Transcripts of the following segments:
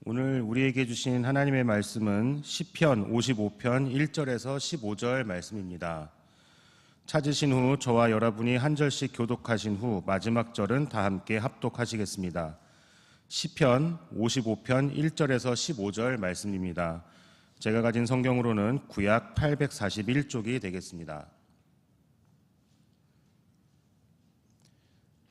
오늘 우리에게 주신 하나님의 말씀은 시편 55편 1절에서 15절 말씀입니다. 찾으신 후 저와 여러분이 한 절씩 교독하신 후 마지막 절은 다 함께 합독하시겠습니다. 시편 55편 1절에서 15절 말씀입니다. 제가 가진 성경으로는 구약 841쪽이 되겠습니다.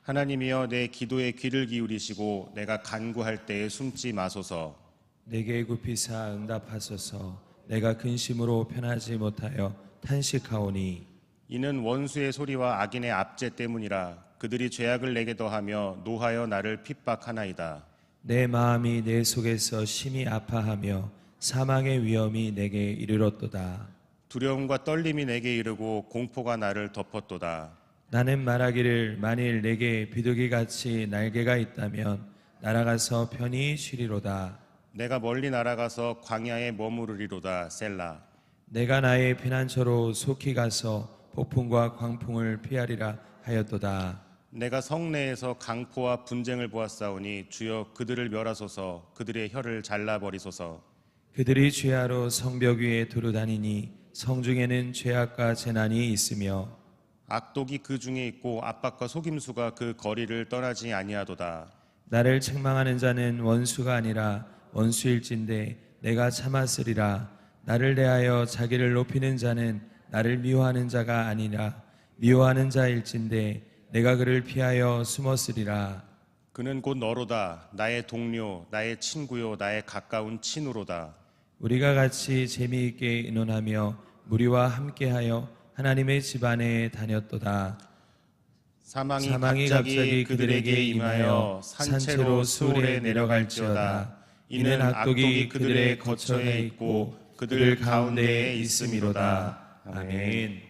하나님이여 내 기도에 귀를 기울이시고 내가 간구할 때에 숨지 마소서. 내게 굽히사 응답하소서. 내가 근심으로 편하지 못하여 탄식하오니 이는 원수의 소리와 악인의 압제 때문이라. 그들이 죄악을 내게 더하며 노하여 나를 핍박하나이다. 내 마음이 내 속에서 심히 아파하며 사망의 위험이 내게 이르렀도다. 두려움과 떨림이 내게 이르고 공포가 나를 덮었도다. 나는 말하기를 만일 내게 비둘기같이 날개가 있다면 날아가서 편히 쉬리로다. 내가 멀리 날아가서 광야에 머무르리로다. 셀라. 내가 나의 피난처로 속히 가서 폭풍과 광풍을 피하리라 하였도다. 내가 성내에서 강포와 분쟁을 보았사오니 주여 그들을 멸하소서. 그들의 혀를 잘라버리소서. 그들이 죄하러 성벽 위에 두루 다니니 성중에는 죄악과 재난이 있으며 악독이 그 중에 있고 압박과 속임수가 그 거리를 떠나지 아니하도다. 나를 책망하는 자는 원수가 아니라 원수일진데 내가 참았으리라. 나를 대하여 자기를 높이는 자는 나를 미워하는 자가 아니라 미워하는 자일진데 내가 그를 피하여 숨었으리라. 그는 곧 너로다. 나의 동료, 나의 친구요, 나의 가까운 친우로다. 우리가 같이 재미있게 의논하며 무리와 함께하여 하나님의 집안에 다녔도다. 사망이 갑자기 그들에게 임하여 산채로 수월에 내려갈지어다. 이는 악독이 그들의 거처에 있고 그들 가운데에 있음이로다. 아멘.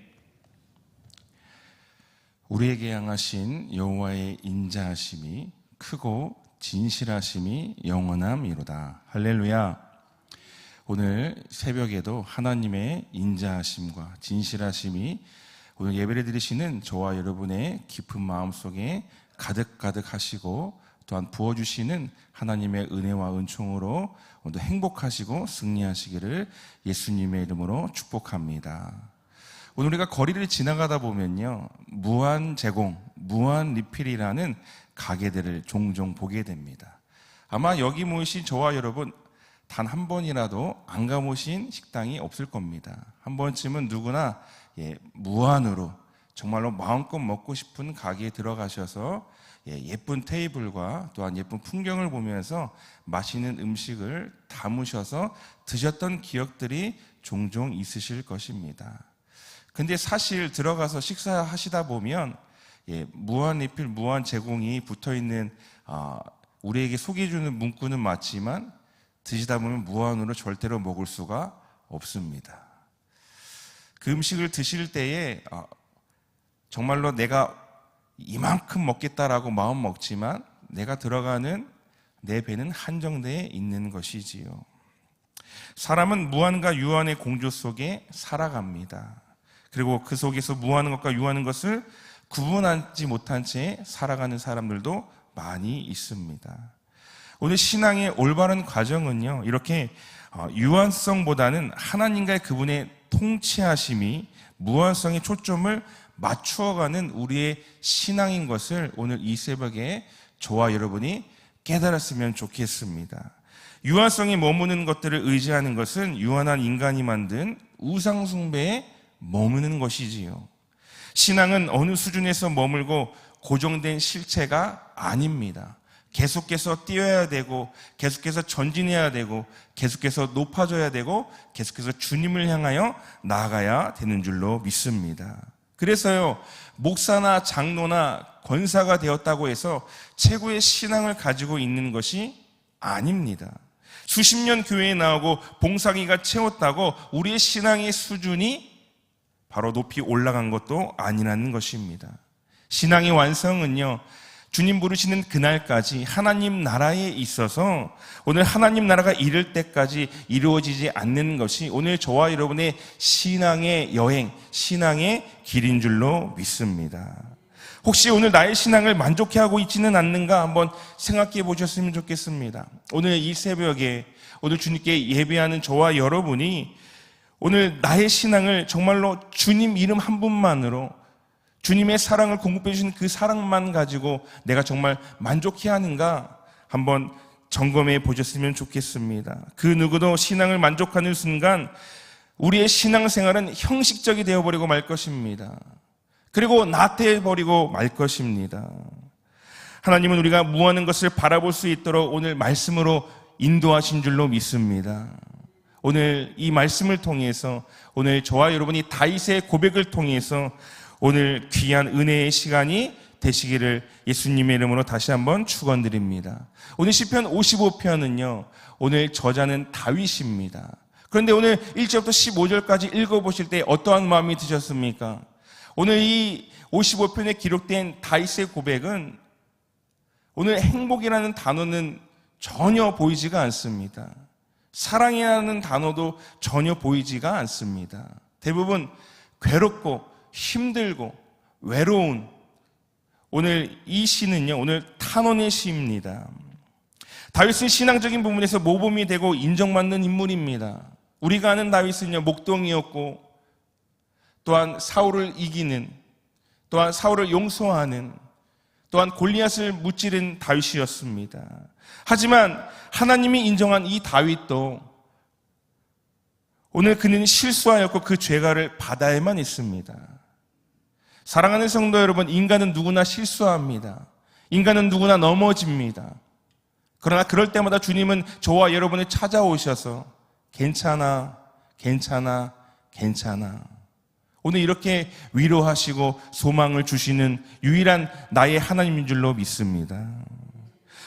우리에게 향하신 여호와의 인자하심이 크고 진실하심이 영원함이로다. 할렐루야. 오늘 새벽에도 하나님의 인자하심과 진실하심이 오늘 예배를 드리시는 저와 여러분의 깊은 마음속에 가득가득 하시고 또한 부어주시는 하나님의 은혜와 은총으로 오늘도 행복하시고 승리하시기를 예수님의 이름으로 축복합니다. 오늘 우리가 거리를 지나가다 보면요, 무한 제공, 무한 리필이라는 가게들을 종종 보게 됩니다. 아마 여기 모이신 저와 여러분 단 한 번이라도 안 가보신 식당이 없을 겁니다. 한 번쯤은 누구나 무한으로 정말로 마음껏 먹고 싶은 가게에 들어가셔서 예쁜 테이블과 또한 예쁜 풍경을 보면서 맛있는 음식을 담으셔서 드셨던 기억들이 종종 있으실 것입니다. 근데 사실 들어가서 식사하시다 보면 무한 리필, 무한 제공이 붙어있는 우리에게 속여주는 문구는 맞지만 드시다 보면 무한으로 절대로 먹을 수가 없습니다. 그 음식을 드실 때에 정말로 내가 이만큼 먹겠다라고 마음 먹지만 내가 들어가는 내 배는 한정되어 있는 것이지요. 사람은 무한과 유한의 공조 속에 살아갑니다. 그리고 그 속에서 무한한 것과 유한한 것을 구분하지 못한 채 살아가는 사람들도 많이 있습니다. 오늘 신앙의 올바른 과정은요, 이렇게 유한성보다는 하나님과의 그분의 통치하심이 무한성의 초점을 맞추어가는 우리의 신앙인 것을 오늘 이 새벽에 저와 여러분이 깨달았으면 좋겠습니다. 유한성에 머무는 것들을 의지하는 것은 유한한 인간이 만든 우상숭배에 머무는 것이지요. 신앙은 어느 수준에서 머물고 고정된 실체가 아닙니다. 계속해서 뛰어야 되고 계속해서 전진해야 되고 계속해서 높아져야 되고 계속해서 주님을 향하여 나아가야 되는 줄로 믿습니다. 그래서요, 목사나 장로나 권사가 되었다고 해서 최고의 신앙을 가지고 있는 것이 아닙니다. 수십 년 교회에 나오고 봉사기가 채웠다고 우리의 신앙의 수준이 바로 높이 올라간 것도 아니라는 것입니다. 신앙의 완성은요, 주님 부르시는 그날까지 하나님 나라에 있어서 오늘 하나님 나라가 이를 때까지 이루어지지 않는 것이 오늘 저와 여러분의 신앙의 여행, 신앙의 길인 줄로 믿습니다. 혹시 오늘 나의 신앙을 만족해하고 있지는 않는가 한번 생각해 보셨으면 좋겠습니다. 오늘 이 새벽에 오늘 주님께 예배하는 저와 여러분이 오늘 나의 신앙을 정말로 주님 이름 한 분만으로 주님의 사랑을 공급해 주신 그 사랑만 가지고 내가 정말 만족해야 하는가 한번 점검해 보셨으면 좋겠습니다. 그 누구도 신앙을 만족하는 순간 우리의 신앙생활은 형식적이 되어버리고 말 것입니다. 그리고 나태해버리고 말 것입니다. 하나님은 우리가 무하는 것을 바라볼 수 있도록 오늘 말씀으로 인도하신 줄로 믿습니다. 오늘 이 말씀을 통해서 오늘 저와 여러분이 다윗의 고백을 통해서 오늘 귀한 은혜의 시간이 되시기를 예수님의 이름으로 다시 한번 축원드립니다. 오늘 시편 55편은요, 오늘 저자는 다윗입니다. 그런데 오늘 1절부터 15절까지 읽어보실 때 어떠한 마음이 드셨습니까? 오늘 이 55편에 기록된 다윗의 고백은 오늘 행복이라는 단어는 전혀 보이지가 않습니다. 사랑이라는 단어도 전혀 보이지가 않습니다. 대부분 괴롭고 힘들고 외로운 오늘 이 시는요, 오늘 탄원의 시입니다. 다윗은 신앙적인 부분에서 모범이 되고 인정받는 인물입니다. 우리가 아는 다윗은요, 목동이었고 또한 사울을 이기는, 또한 사울을 용서하는, 또한 골리앗을 무찌른 다윗이었습니다. 하지만 하나님이 인정한 이 다윗도 오늘 그는 실수하였고 그 죄가를 받아야만 있습니다. 사랑하는 성도 여러분, 인간은 누구나 실수합니다. 인간은 누구나 넘어집니다. 그러나 그럴 때마다 주님은 저와 여러분을 찾아오셔서 괜찮아, 괜찮아, 괜찮아. 오늘 이렇게 위로하시고 소망을 주시는 유일한 나의 하나님인 줄로 믿습니다.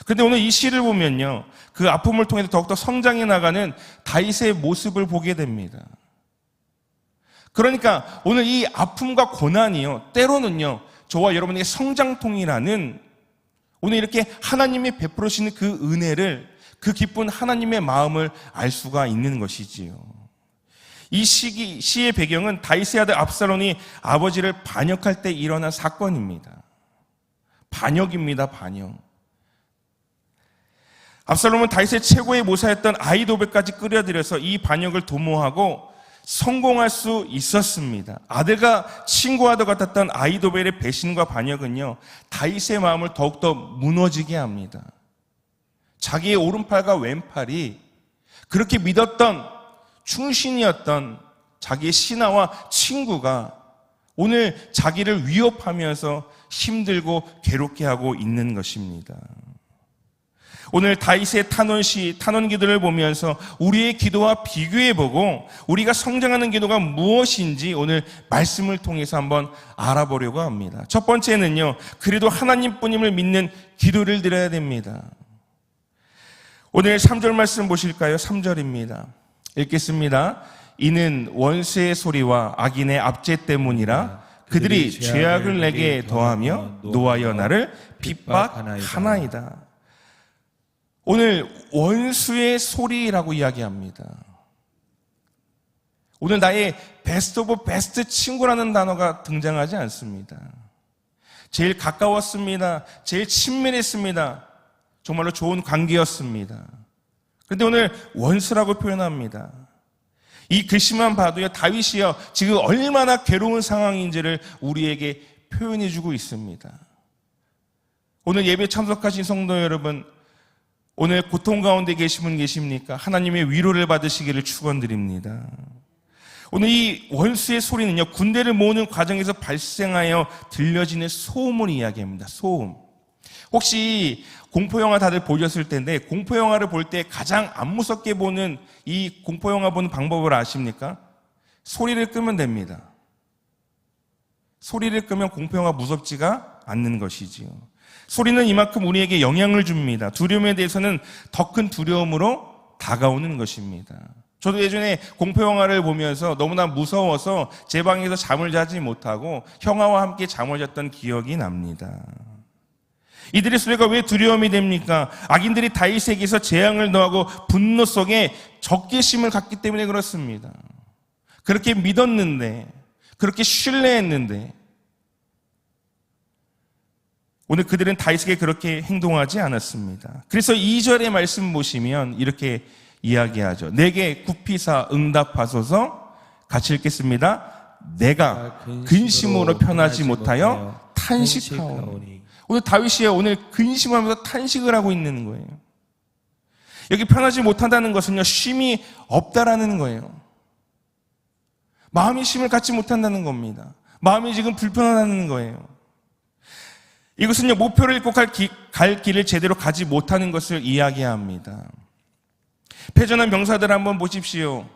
그런데 오늘 이 시를 보면요, 그 아픔을 통해서 더욱더 성장해 나가는 다윗의 모습을 보게 됩니다. 그러니까 오늘 이 아픔과 고난이요, 때로는요, 저와 여러분에게 성장통이라는 오늘 이렇게 하나님이 베풀으시는 그 은혜를, 그 기쁜 하나님의 마음을 알 수가 있는 것이지요. 이 시의 배경은 다윗의 아들 압살롬이 아버지를 반역할 때 일어난 사건입니다. 반역입니다, 반역. 압살롬은 다윗의 최고의 모사였던 아히도벨까지 끌어들여서 이 반역을 도모하고 성공할 수 있었습니다. 아들과 친구 아들 같았던 아히도벨의 배신과 반역은요, 다윗의 마음을 더욱더 무너지게 합니다. 자기의 오른팔과 왼팔이 그렇게 믿었던 충신이었던 자기의 신하와 친구가 오늘 자기를 위협하면서 힘들고 괴롭게 하고 있는 것입니다. 오늘 다윗의 탄원 기도를 보면서 우리의 기도와 비교해보고 우리가 성장하는 기도가 무엇인지 오늘 말씀을 통해서 한번 알아보려고 합니다. 첫 번째는요, 그래도 하나님뿐임을 믿는 기도를 드려야 됩니다. 오늘 3절 말씀 보실까요? 3절입니다. 읽겠습니다. 이는 원수의 소리와 악인의 압제 때문이라 그들이 죄악을 내게 더하며 노하여 나를 핍박하나이다. 오늘 원수의 소리라고 이야기합니다. 오늘 나의 베스트 오브 베스트 친구라는 단어가 등장하지 않습니다. 제일 가까웠습니다. 제일 친밀했습니다. 정말로 좋은 관계였습니다. 그런데 오늘 원수라고 표현합니다. 이 글씨만 봐도요, 다윗이요, 지금 얼마나 괴로운 상황인지를 우리에게 표현해주고 있습니다. 오늘 예배 참석하신 성도 여러분, 오늘 고통 가운데 계신 분 계십니까? 하나님의 위로를 받으시기를 축원드립니다. 오늘 이 원수의 소리는요, 군대를 모으는 과정에서 발생하여 들려지는 소음을 이야기합니다. 소음. 혹시 공포영화 다들 보셨을 텐데, 공포영화를 볼 때 가장 안 무섭게 보는 이 공포영화 보는 방법을 아십니까? 소리를 끄면 됩니다. 소리를 끄면 공포영화 무섭지가 않는 것이지요. 소리는 이만큼 우리에게 영향을 줍니다. 두려움에 대해서는 더 큰 두려움으로 다가오는 것입니다. 저도 예전에 공포영화를 보면서 너무나 무서워서 제 방에서 잠을 자지 못하고 형아와 함께 잠을 잤던 기억이 납니다. 이들의 소리가 왜 두려움이 됩니까? 악인들이 다윗에게서 재앙을 넣하고 분노 속에 적개심을 갖기 때문에 그렇습니다. 그렇게 믿었는데, 그렇게 신뢰했는데, 오늘 그들은 다윗에게 그렇게 행동하지 않았습니다. 그래서 2절의 말씀 보시면 이렇게 이야기하죠. 내게 굽히사 응답하소서. 같이 읽겠습니다. 내가 근심으로 편하지 못하여 탄식하오니. 오늘 다윗이 오늘 근심하면서 탄식을 하고 있는 거예요. 여기 편하지 못한다는 것은요, 쉼이 없다라는 거예요. 마음이 쉼을 갖지 못한다는 겁니다. 마음이 지금 불편하다는 거예요. 이것은요, 목표를 잃고 갈 길을 제대로 가지 못하는 것을 이야기합니다. 패전한 병사들 한번 보십시오.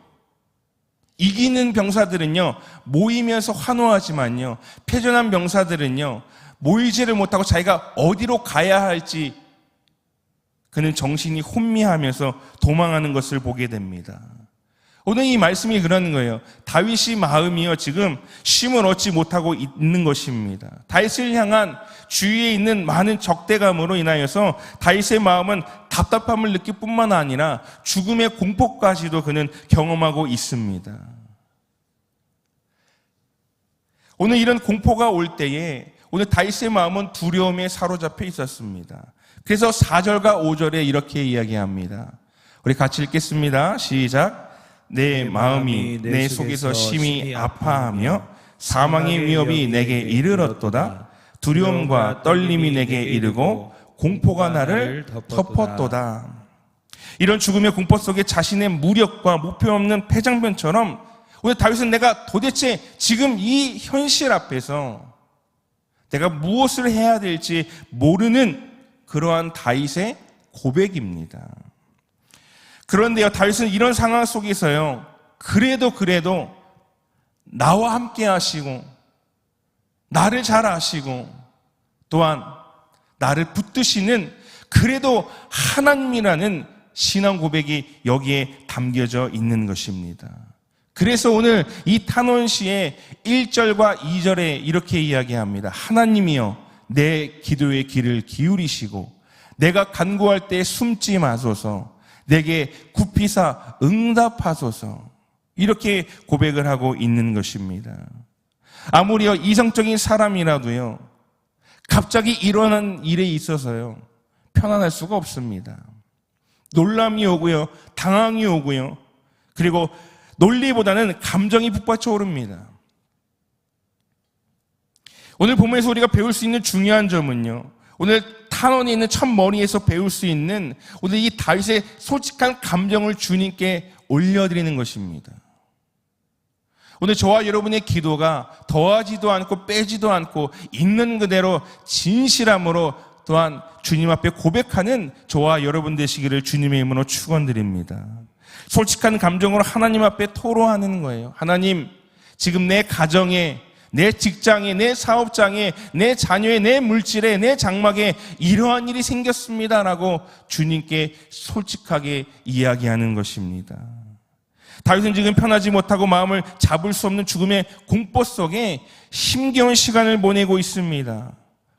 이기는 병사들은요, 모이면서 환호하지만요, 패전한 병사들은요, 모이지를 못하고 자기가 어디로 가야 할지 그는 정신이 혼미하면서 도망하는 것을 보게 됩니다. 오늘 이 말씀이 그러는 거예요. 다윗의 마음이요, 지금 쉼을 얻지 못하고 있는 것입니다. 다윗을 향한 주위에 있는 많은 적대감으로 인하여서 다윗의 마음은 답답함을 느낄 뿐만 아니라 죽음의 공포까지도 그는 경험하고 있습니다. 오늘 이런 공포가 올 때에 오늘 다윗의 마음은 두려움에 사로잡혀 있었습니다. 그래서 4절과 5절에 이렇게 이야기합니다. 우리 같이 읽겠습니다. 시작. 내 마음이 내 속에서 심히 아파하며 사망의 위협이 내게 이르렀도다. 두려움과 떨림이 내게 이르고 공포가 나를 덮었도다. 이런 죽음의 공포 속에 자신의 무력과 목표 없는 패장변처럼 오늘 다윗은 내가 도대체 지금 이 현실 앞에서 내가 무엇을 해야 될지 모르는 그러한 다윗의 고백입니다. 그런데요, 다윗은 이런 상황 속에서요, 그래도 나와 함께 하시고 나를 잘 아시고 또한 나를 붙드시는 그래도 하나님이라는 신앙 고백이 여기에 담겨져 있는 것입니다. 그래서 오늘 이 탄원시의 1절과 2절에 이렇게 이야기합니다. 하나님이여 내 기도의 귀를 기울이시고 내가 간구할 때 숨지 마소서. 내게 굽히사 응답하소서. 이렇게 고백을 하고 있는 것입니다. 아무리 이성적인 사람이라도요, 갑자기 일어난 일에 있어서요, 편안할 수가 없습니다. 놀람이 오고요, 당황이 오고요, 그리고 논리보다는 감정이 북받쳐 오릅니다. 오늘 본문에서 우리가 배울 수 있는 중요한 점은요, 오늘 탄원에 있는 첫머리에서 배울 수 있는 오늘 이 다윗의 솔직한 감정을 주님께 올려드리는 것입니다. 오늘 저와 여러분의 기도가 더하지도 않고 빼지도 않고 있는 그대로 진실함으로 또한 주님 앞에 고백하는 저와 여러분 되시기를 주님의 이름으로 축원드립니다. 솔직한 감정으로 하나님 앞에 토로하는 거예요. 하나님, 지금 내 가정에, 내 직장에, 내 사업장에, 내 자녀에, 내 물질에, 내 장막에 이러한 일이 생겼습니다라고 주님께 솔직하게 이야기하는 것입니다. 다윗은 지금 편하지 못하고 마음을 잡을 수 없는 죽음의 공포 속에 힘겨운 시간을 보내고 있습니다.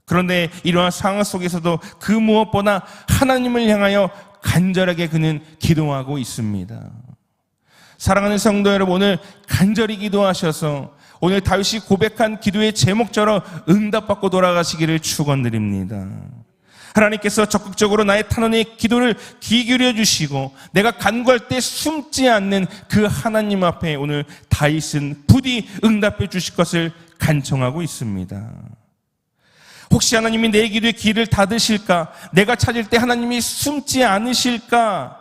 그런데 이러한 상황 속에서도 그 무엇보다 하나님을 향하여 간절하게 그는 기도하고 있습니다. 사랑하는 성도 여러분, 오늘 간절히 기도하셔서 오늘 다윗이 고백한 기도의 제목처럼 응답받고 돌아가시기를 축원드립니다. 하나님께서 적극적으로 나의 탄원의 기도를 귀 기울여 주시고 내가 간구할 때 숨지 않는 그 하나님 앞에 오늘 다윗은 부디 응답해 주실 것을 간청하고 있습니다. 혹시 하나님이 내 기도의 귀를 닫으실까? 내가 찾을 때 하나님이 숨지 않으실까?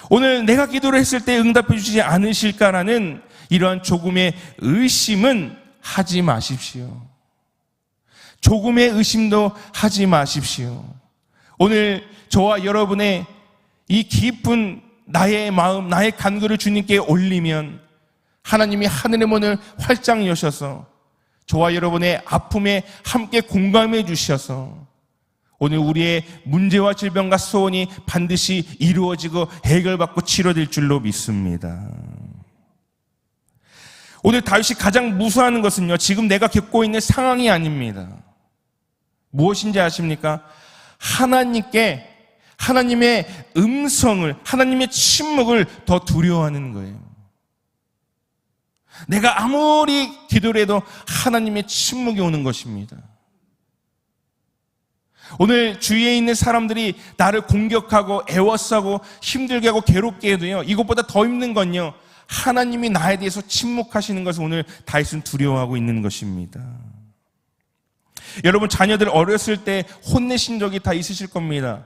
오늘 내가 기도를 했을 때 응답해 주시지 않으실까라는 이러한 조금의 의심은 하지 마십시오. 조금의 의심도 하지 마십시오. 오늘 저와 여러분의 이 깊은 나의 마음, 나의 간구를 주님께 올리면 하나님이 하늘의 문을 활짝 여셔서 저와 여러분의 아픔에 함께 공감해 주셔서 오늘 우리의 문제와 질병과 소원이 반드시 이루어지고 해결받고 치료될 줄로 믿습니다. 오늘 다윗이 가장 무서워하는 것은요, 지금 내가 겪고 있는 상황이 아닙니다. 무엇인지 아십니까? 하나님의 음성을, 하나님의 침묵을 더 두려워하는 거예요. 내가 아무리 기도를 해도 하나님의 침묵이 오는 것입니다. 오늘 주위에 있는 사람들이 나를 공격하고 애워싸고 힘들게 하고 괴롭게 해도요, 이것보다 더 힘든 건요, 하나님이 나에 대해서 침묵하시는 것을 오늘 다윗은 두려워하고 있는 것입니다. 여러분, 자녀들 어렸을 때 혼내신 적이 다 있으실 겁니다.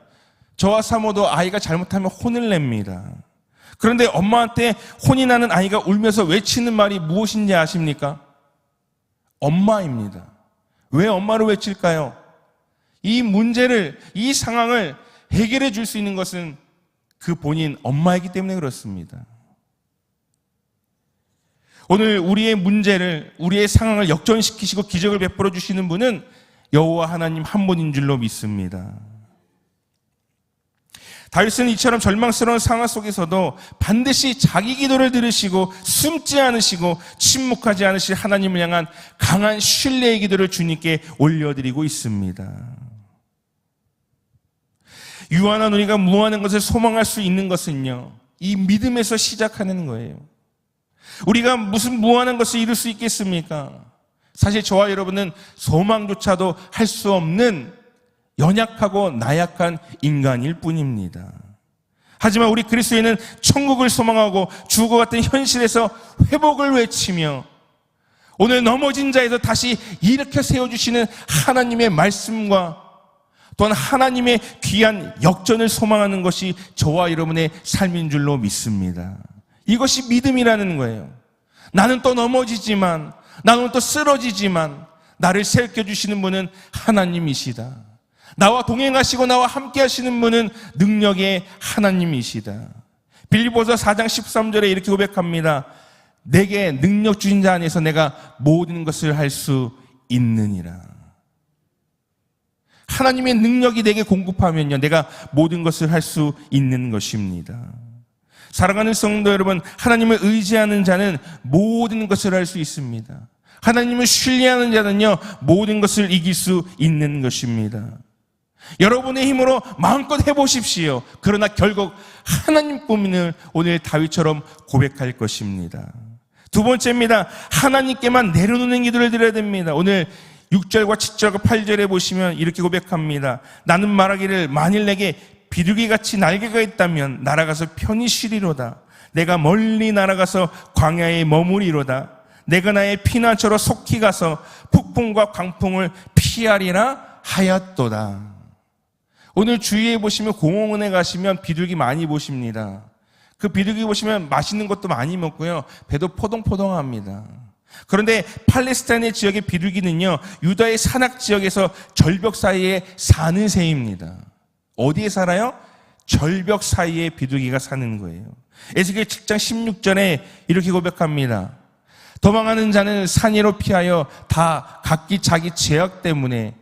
저와 사모도 아이가 잘못하면 혼을 냅니다. 그런데 엄마한테 혼이 나는 아이가 울면서 외치는 말이 무엇인지 아십니까? 엄마입니다. 왜 엄마를 외칠까요? 이 문제를, 이 상황을 해결해 줄 수 있는 것은 그 본인 엄마이기 때문에 그렇습니다. 오늘 우리의 문제를, 우리의 상황을 역전시키시고 기적을 베풀어 주시는 분은 여호와 하나님 한 분인 줄로 믿습니다. 다윗은 이처럼 절망스러운 상황 속에서도 반드시 자기 기도를 들으시고 숨지 않으시고 침묵하지 않으실 하나님을 향한 강한 신뢰의 기도를 주님께 올려드리고 있습니다. 유한한 우리가 무한한 것을 소망할 수 있는 것은요, 이 믿음에서 시작하는 거예요. 우리가 무슨 무한한 것을 이룰 수 있겠습니까? 사실 저와 여러분은 소망조차도 할 수 없는 연약하고 나약한 인간일 뿐입니다. 하지만 우리 그리스도인은 천국을 소망하고 죽어 같은 현실에서 회복을 외치며 오늘 넘어진 자에서 다시 일으켜 세워주시는 하나님의 말씀과 또한 하나님의 귀한 역전을 소망하는 것이 저와 여러분의 삶인 줄로 믿습니다. 이것이 믿음이라는 거예요. 나는 또 넘어지지만, 나는 또 쓰러지지만 나를 세워주시는 분은 하나님이시다. 나와 동행하시고 나와 함께 하시는 분은 능력의 하나님이시다. 빌립보서 4장 13절에 이렇게 고백합니다. 내게 능력 주신 자 안에서 내가 모든 것을 할 수 있느니라. 하나님의 능력이 내게 공급하면요, 내가 모든 것을 할 수 있는 것입니다. 사랑하는 성도 여러분, 하나님을 의지하는 자는 모든 것을 할 수 있습니다. 하나님을 신뢰하는 자는요, 모든 것을 이길 수 있는 것입니다. 여러분의 힘으로 마음껏 해보십시오. 그러나 결국 하나님뿐을 오늘 다윗처럼 고백할 것입니다. 두 번째입니다. 하나님께만 내려놓는 기도를 드려야 됩니다. 오늘 6절과 7절과 8절에 보시면 이렇게 고백합니다. 나는 말하기를 만일 내게 비둘기같이 날개가 있다면 날아가서 편히 쉬리로다. 내가 멀리 날아가서 광야에 머무리로다. 내가 나의 피난처로 속히 가서 폭풍과 광풍을 피하리라 하였도다. 오늘 주위에 보시면 공원에 가시면 비둘기 많이 보십니다. 그 비둘기 보시면 맛있는 것도 많이 먹고요, 배도 포동포동합니다. 그런데 팔레스타인의 지역의 비둘기는요, 유다의 산악 지역에서 절벽 사이에 사는 새입니다. 어디에 살아요? 절벽 사이에 비둘기가 사는 거예요. 에스겔 7장 16절에 이렇게 고백합니다. 도망하는 자는 산 위로 피하여 다 각기 자기 죄악 때문에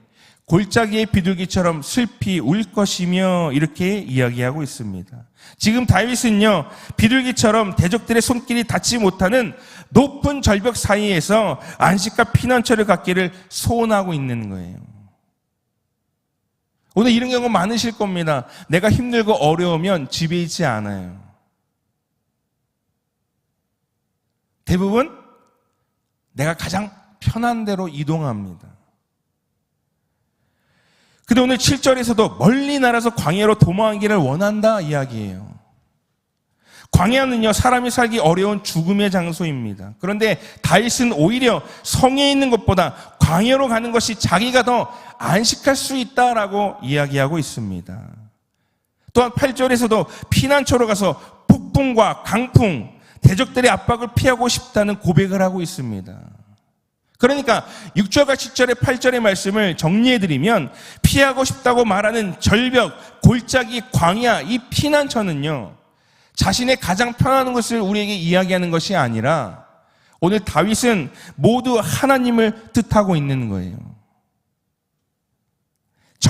골짜기의 비둘기처럼 슬피 울 것이며 이렇게 이야기하고 있습니다. 지금 다윗은요, 비둘기처럼 대적들의 손길이 닿지 못하는 높은 절벽 사이에서 안식과 피난처를 갖기를 소원하고 있는 거예요. 오늘 이런 경우 많으실 겁니다. 내가 힘들고 어려우면 집에 있지 않아요. 대부분 내가 가장 편한 데로 이동합니다. 근데 오늘 7절에서도 멀리 날아서 광야로 도망하기를 원한다 이야기예요. 광야는요, 사람이 살기 어려운 죽음의 장소입니다. 그런데 다윗은 오히려 성에 있는 것보다 광야로 가는 것이 자기가 더 안식할 수 있다라고 이야기하고 있습니다. 또한 8절에서도 피난처로 가서 폭풍과 강풍, 대적들의 압박을 피하고 싶다는 고백을 하고 있습니다. 그러니까 6절과 7절의 8절의 말씀을 정리해드리면 피하고 싶다고 말하는 절벽, 골짜기, 광야, 이 피난처는요, 자신의 가장 편안한 것을 우리에게 이야기하는 것이 아니라 오늘 다윗은 모두 하나님을 뜻하고 있는 거예요.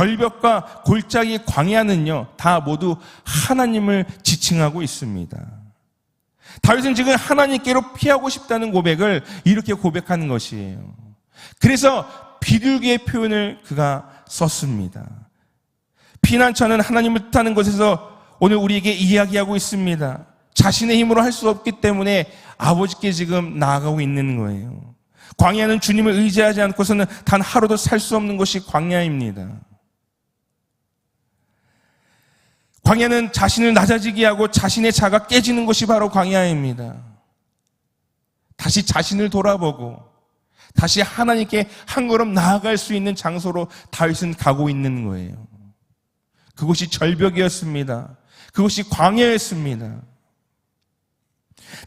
절벽과 골짜기 광야는요, 다 모두 하나님을 지칭하고 있습니다. 다윗은 지금 하나님께로 피하고 싶다는 고백을 이렇게 고백하는 것이에요. 그래서 비둘기의 표현을 그가 썼습니다. 피난처는 하나님을 뜻하는 것에서 오늘 우리에게 이야기하고 있습니다. 자신의 힘으로 할 수 없기 때문에 아버지께 지금 나아가고 있는 거예요. 광야는 주님을 의지하지 않고서는 단 하루도 살 수 없는 것이 광야입니다. 광야는 자신을 낮아지게 하고 자신의 자가 깨지는 것이 바로 광야입니다. 다시 자신을 돌아보고 다시 하나님께 한 걸음 나아갈 수 있는 장소로 다윗은 가고 있는 거예요. 그곳이 절벽이었습니다. 그곳이 광야였습니다.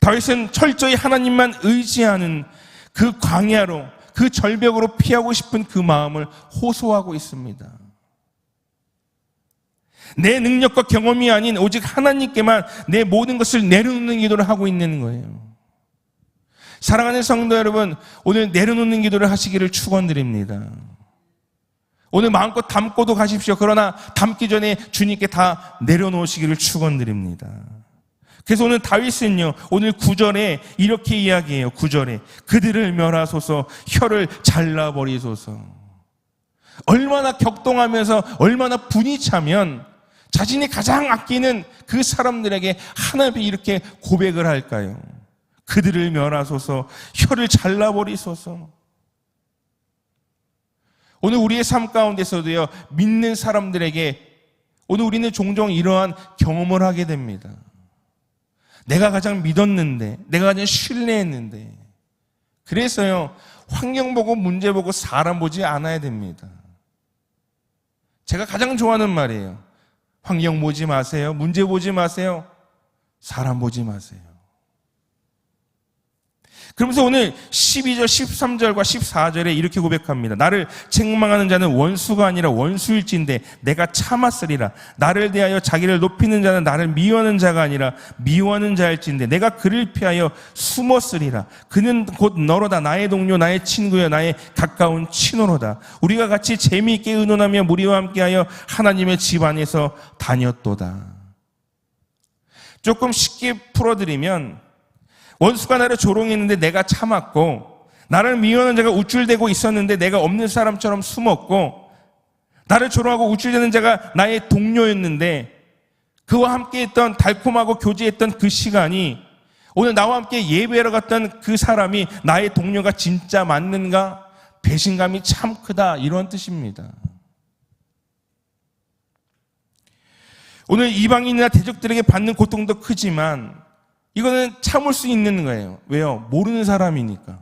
다윗은 철저히 하나님만 의지하는 그 광야로, 그 절벽으로 피하고 싶은 그 마음을 호소하고 있습니다. 내 능력과 경험이 아닌 오직 하나님께만 내 모든 것을 내려놓는 기도를 하고 있는 거예요. 사랑하는 성도 여러분, 오늘 내려놓는 기도를 하시기를 축원드립니다. 오늘 마음껏 담고도 가십시오. 그러나 담기 전에 주님께 다 내려놓으시기를 축원드립니다. 그래서 오늘 다윗은요, 오늘 9절에 이렇게 이야기해요. 9절에 그들을 멸하소서, 혀를 잘라버리소서. 얼마나 격동하면서 얼마나 분이 차면 자신이 가장 아끼는 그 사람들에게 하나님이 이렇게 고백을 할까요? 그들을 멸하소서, 혀를 잘라버리소서. 오늘 우리의 삶 가운데서도요, 믿는 사람들에게 오늘 우리는 종종 이러한 경험을 하게 됩니다. 내가 가장 믿었는데, 내가 가장 신뢰했는데, 그래서요, 환경 보고 문제 보고 사람 보지 않아야 됩니다. 제가 가장 좋아하는 말이에요. 환경 보지 마세요. 문제 보지 마세요. 사람 보지 마세요. 그러면서 오늘 12절, 13절과 14절에 이렇게 고백합니다. 나를 책망하는 자는 원수가 아니라 원수일진데 내가 참았으리라. 나를 대하여 자기를 높이는 자는 나를 미워하는 자가 아니라 미워하는 자일진데 내가 그를 피하여 숨었으리라. 그는 곧 너로다. 나의 동료, 나의 친구여, 나의 가까운 친호로다. 우리가 같이 재미있게 의논하며 무리와 함께하여 하나님의 집 안에서 다녔도다. 조금 쉽게 풀어드리면, 원수가 나를 조롱했는데 내가 참았고, 나를 미워하는 자가 우쭐대고 있었는데 내가 없는 사람처럼 숨었고, 나를 조롱하고 우쭐대는 자가 나의 동료였는데 그와 함께했던, 달콤하고 교제했던 그 시간이, 오늘 나와 함께 예배하러 갔던 그 사람이 나의 동료가 진짜 맞는가? 배신감이 참 크다, 이런 뜻입니다. 오늘 이방인이나 대적들에게 받는 고통도 크지만 이거는 참을 수 있는 거예요. 왜요? 모르는 사람이니까.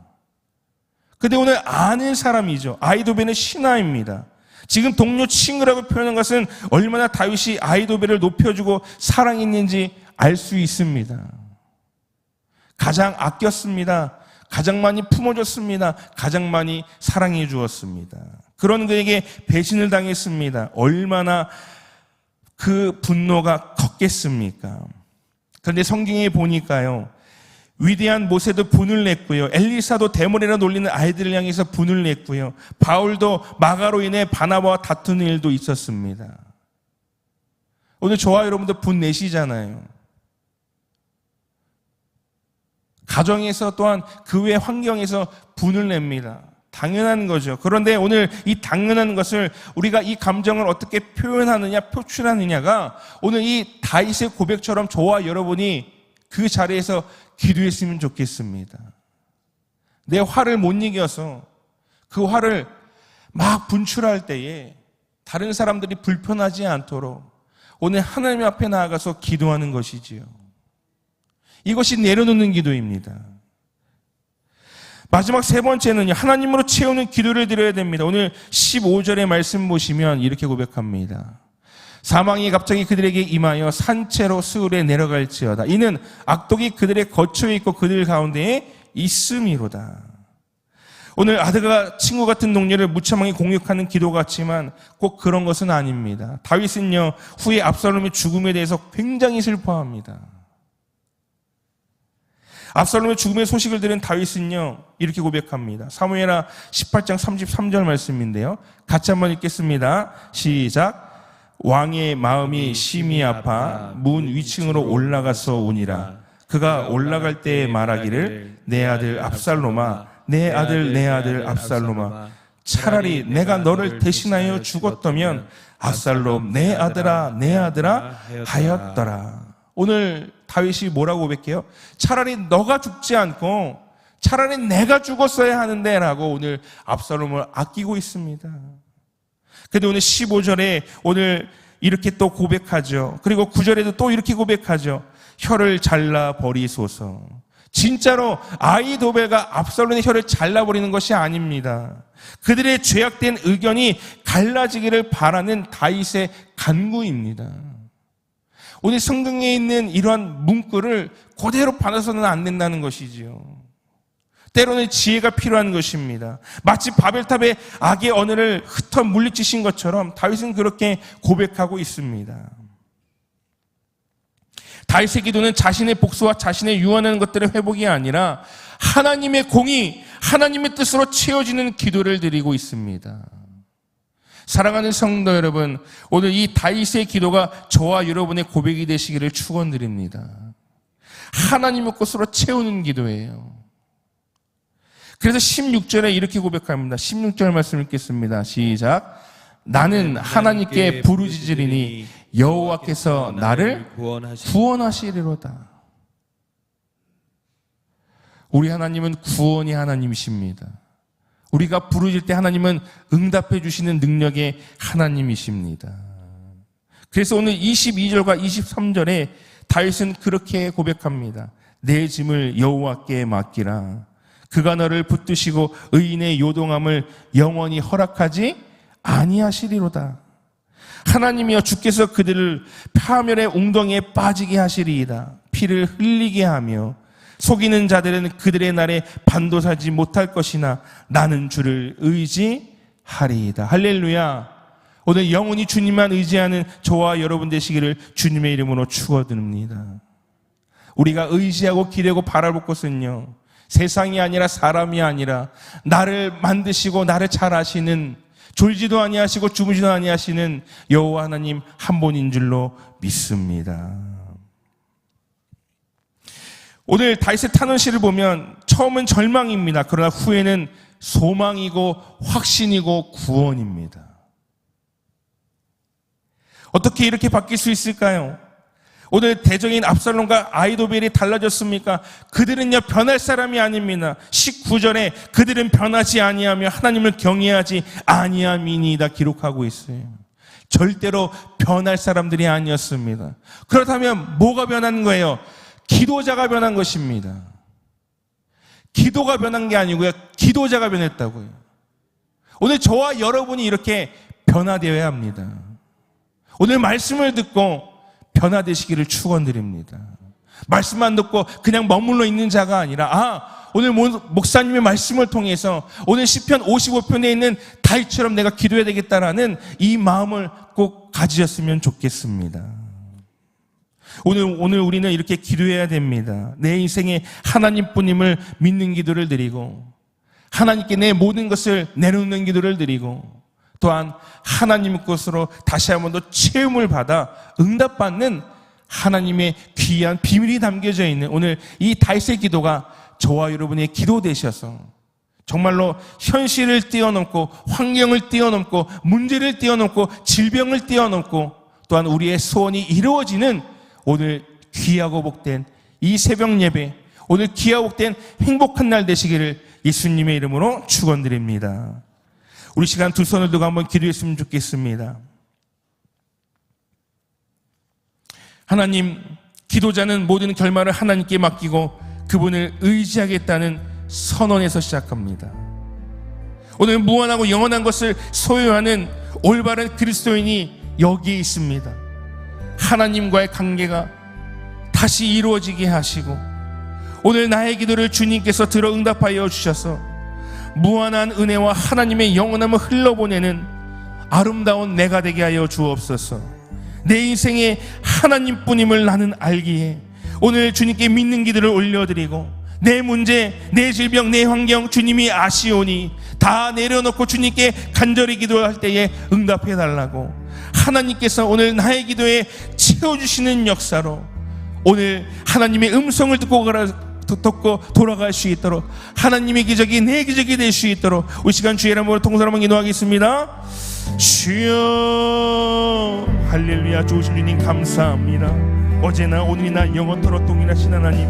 근데 오늘 아는 사람이죠. 아히도벨은 신하입니다. 지금 동료 친구라고 표현한 것은 얼마나 다윗이 아히도벨을 높여주고 사랑했는지 알 수 있습니다. 가장 아꼈습니다. 가장 많이 품어줬습니다. 가장 많이 사랑해 주었습니다. 그런 그에게 배신을 당했습니다. 얼마나 그 분노가 컸겠습니까? 그런데 성경에 보니까요, 위대한 모세도 분을 냈고요, 엘리사도 대머리나 놀리는 아이들을 향해서 분을 냈고요, 바울도 마가로 인해 바나바와 다투는 일도 있었습니다. 오늘 저와 여러분도 분 내시잖아요. 가정에서 또한 그 외 환경에서 분을 냅니다. 당연한 거죠. 그런데 오늘 이 당연한 것을 우리가 이 감정을 어떻게 표현하느냐, 표출하느냐가 오늘 이 다윗의 고백처럼 저와 여러분이 그 자리에서 기도했으면 좋겠습니다. 내 화를 못 이겨서 그 화를 막 분출할 때에 다른 사람들이 불편하지 않도록 오늘 하나님 앞에 나아가서 기도하는 것이지요. 이것이 내려놓는 기도입니다. 마지막 세 번째는요, 하나님으로 채우는 기도를 드려야 됩니다. 오늘 15절의 말씀 보시면 이렇게 고백합니다. 사망이 갑자기 그들에게 임하여 산채로 스울에 내려갈지어다. 이는 악독이 그들의 거처에 있고 그들 가운데에 있음이로다. 오늘 아들과 친구 같은 동료를 무참하게 공격하는 기도 같지만 꼭 그런 것은 아닙니다. 다윗은요, 후에 압살롬의 죽음에 대해서 굉장히 슬퍼합니다. 압살롬의 죽음의 소식을 들은 다윗은요 이렇게 고백합니다. 사무엘하 18장 33절 말씀인데요. 같이 한번 읽겠습니다. 시작. 왕의 마음이 심히 아파 문 위층으로 올라가서 우니라. 그가 올라갈 때에 말하기를 내 아들 압살롬아, 내 아들 내 아들 압살롬아, 차라리 내가 너를 대신하여 죽었다면 압살롬 내 아들아 내 아들아 하였더라. 오늘 다윗이 뭐라고 고백해요? 차라리 너가 죽지 않고 차라리 내가 죽었어야 하는데 라고 오늘 압살롬을 아끼고 있습니다. 그런데 오늘 15절에 오늘 이렇게 또 고백하죠. 그리고 9절에도 또 이렇게 고백하죠. 혀를 잘라버리소서. 진짜로 아히도벨과 압살롬의 혀를 잘라버리는 것이 아닙니다. 그들의 죄악된 의견이 갈라지기를 바라는 다윗의 간구입니다. 오늘 성경에 있는 이러한 문구를 그대로 받아서는 안 된다는 것이지요. 때로는 지혜가 필요한 것입니다. 마치 바벨탑의 악의 언어를 흩어 물리치신 것처럼 다윗은 그렇게 고백하고 있습니다. 다윗의 기도는 자신의 복수와 자신의 유언하는 것들의 회복이 아니라 하나님의 공의, 하나님의 뜻으로 채워지는 기도를 드리고 있습니다. 사랑하는 성도 여러분, 오늘 이 다윗의 기도가 저와 여러분의 고백이 되시기를 축원드립니다. 하나님의 것으로 채우는 기도예요. 그래서 16절에 이렇게 고백합니다. 16절 말씀 읽겠습니다. 시작. 나는 하나님께 부르짖으리니 여호와께서 나를 구원하시리로다. 우리 하나님은 구원의 하나님이십니다. 우리가 부르짖을 때 하나님은 응답해 주시는 능력의 하나님이십니다. 그래서 오늘 22절과 23절에 다윗은 그렇게 고백합니다. 내 짐을 여호와께 맡기라. 그가 너를 붙드시고 의인의 요동함을 영원히 허락하지 아니하시리로다. 하나님이여 주께서 그들을 파멸의 웅덩이에 빠지게 하시리이다. 피를 흘리게 하며 속이는 자들은 그들의 날에 반도사지 못할 것이나 나는 주를 의지하리이다. 할렐루야. 오늘 영원히 주님만 의지하는 저와 여러분 되시기를 주님의 이름으로 축원드립니다. 우리가 의지하고 기대고 바라볼 것은요, 세상이 아니라 사람이 아니라 나를 만드시고 나를 잘 아시는, 졸지도 아니하시고 주무지도 아니하시는 여호와 하나님 한 분인 줄로 믿습니다. 오늘 다윗의 탄원시를 보면 처음은 절망입니다. 그러나 후에는 소망이고 확신이고 구원입니다. 어떻게 이렇게 바뀔 수 있을까요? 오늘 대적인 압살롬과 아히도벨이 달라졌습니까? 그들은요 변할 사람이 아닙니다. 19절에 그들은 변하지 아니하며 하나님을 경외하지 아니함이니이다 기록하고 있어요. 절대로 변할 사람들이 아니었습니다. 그렇다면 뭐가 변한 거예요? 기도자가 변한 것입니다. 기도가 변한 게 아니고요, 기도자가 변했다고요. 오늘 저와 여러분이 이렇게 변화되어야 합니다. 오늘 말씀을 듣고 변화되시기를 축원드립니다. 말씀만 듣고 그냥 머물러 있는 자가 아니라 오늘 목사님의 말씀을 통해서 오늘 시편 55편에 있는 다윗처럼 내가 기도해야 되겠다라는 이 마음을 꼭 가지셨으면 좋겠습니다. 오늘 우리는 이렇게 기도해야 됩니다. 내 인생에 하나님뿐임을 믿는 기도를 드리고 하나님께 내 모든 것을 내놓는 기도를 드리고 또한 하나님 것으로 다시 한 번 더 체험을 받아 응답받는 하나님의 귀한 비밀이 담겨져 있는 오늘 이 다윗의 기도가 저와 여러분의 기도 되셔서 정말로 현실을 뛰어넘고 환경을 뛰어넘고 문제를 뛰어넘고 질병을 뛰어넘고 또한 우리의 소원이 이루어지는 오늘 귀하고 복된 이 새벽 예배, 오늘 귀하고 복된 행복한 날 되시기를 예수님의 이름으로 축원드립니다. 우리 시간 두 손을 들고 한번 기도했으면 좋겠습니다. 하나님, 기도자는 모든 결말을 하나님께 맡기고 그분을 의지하겠다는 선언에서 시작합니다. 오늘 무한하고 영원한 것을 소유하는 올바른 그리스도인이 여기에 있습니다. 하나님과의 관계가 다시 이루어지게 하시고 오늘 나의 기도를 주님께서 들어 응답하여 주셔서 무한한 은혜와 하나님의 영원함을 흘러보내는 아름다운 내가 되게 하여 주옵소서. 내 인생에 하나님뿐임을 나는 알기에 오늘 주님께 믿는 기도를 올려드리고 내 문제, 내 질병, 내 환경 주님이 아시오니 다 내려놓고 주님께 간절히 기도할 때에 응답해 달라고, 하나님께서 오늘 나의 기도에 채워주시는 역사로 오늘 하나님의 음성을 듣고 돌아갈 수 있도록, 하나님의 기적이 내 기적이 될 수 있도록 우리 시간 주의 이름으로 통성으로 한번 기도하겠습니다. 주여, 할렐루야. 좋으신 주님 감사합니다. 어제나 오늘이나 영원토록 동일하신 하나님,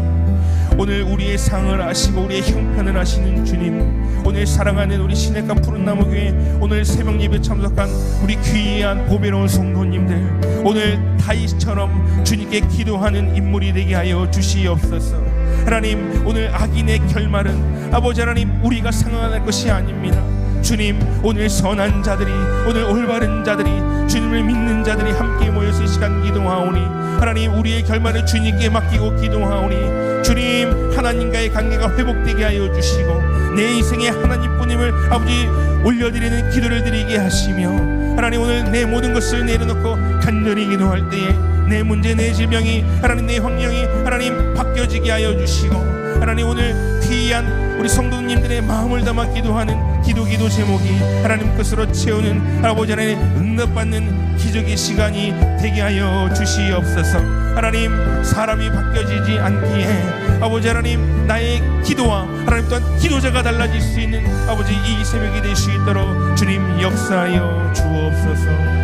오늘 우리의 상을 아시고 우리의 형편을 아시는 주님, 오늘 사랑하는 우리 시냇가 푸른나무 교회 오늘 새벽 예배 참석한 우리 귀한 보배로운 성도님들, 오늘 다윗처럼 주님께 기도하는 인물이 되게 하여 주시옵소서. 하나님, 오늘 악인의 결말은 아버지 하나님 우리가 상응할 것이 아닙니다. 주님, 오늘 선한 자들이, 오늘 올바른 자들이, 주님을 믿는 자들이 함께 모여서 이 시간 기도하오니 하나님, 우리의 결말을 주님께 맡기고 기도하오니 주님, 하나님과의 관계가 회복되게 하여 주시고 내 인생의 하나님뿐임을 아버지 올려드리는 기도를 드리게 하시며, 하나님 오늘 내 모든 것을 내려놓고 간절히 기도할 때에 내 문제, 내 질병이, 하나님 내 환경이 하나님 바뀌어지게 하여 주시고, 하나님 오늘 귀한 우리 성도님들의 마음을 담아 기도하는 기도 제목이 하나님 것으로 채우는 아버지 하나님 응답받는 기적의 시간이 되게 하여 주시옵소서. 하나님, 사람이 바뀌어지지 않기에 아버지 하나님 나의 기도와 하나님 또한 기도자가 달라질 수 있는 아버지 이 새벽이 될 수 있도록 주님 역사하여 주옵소서.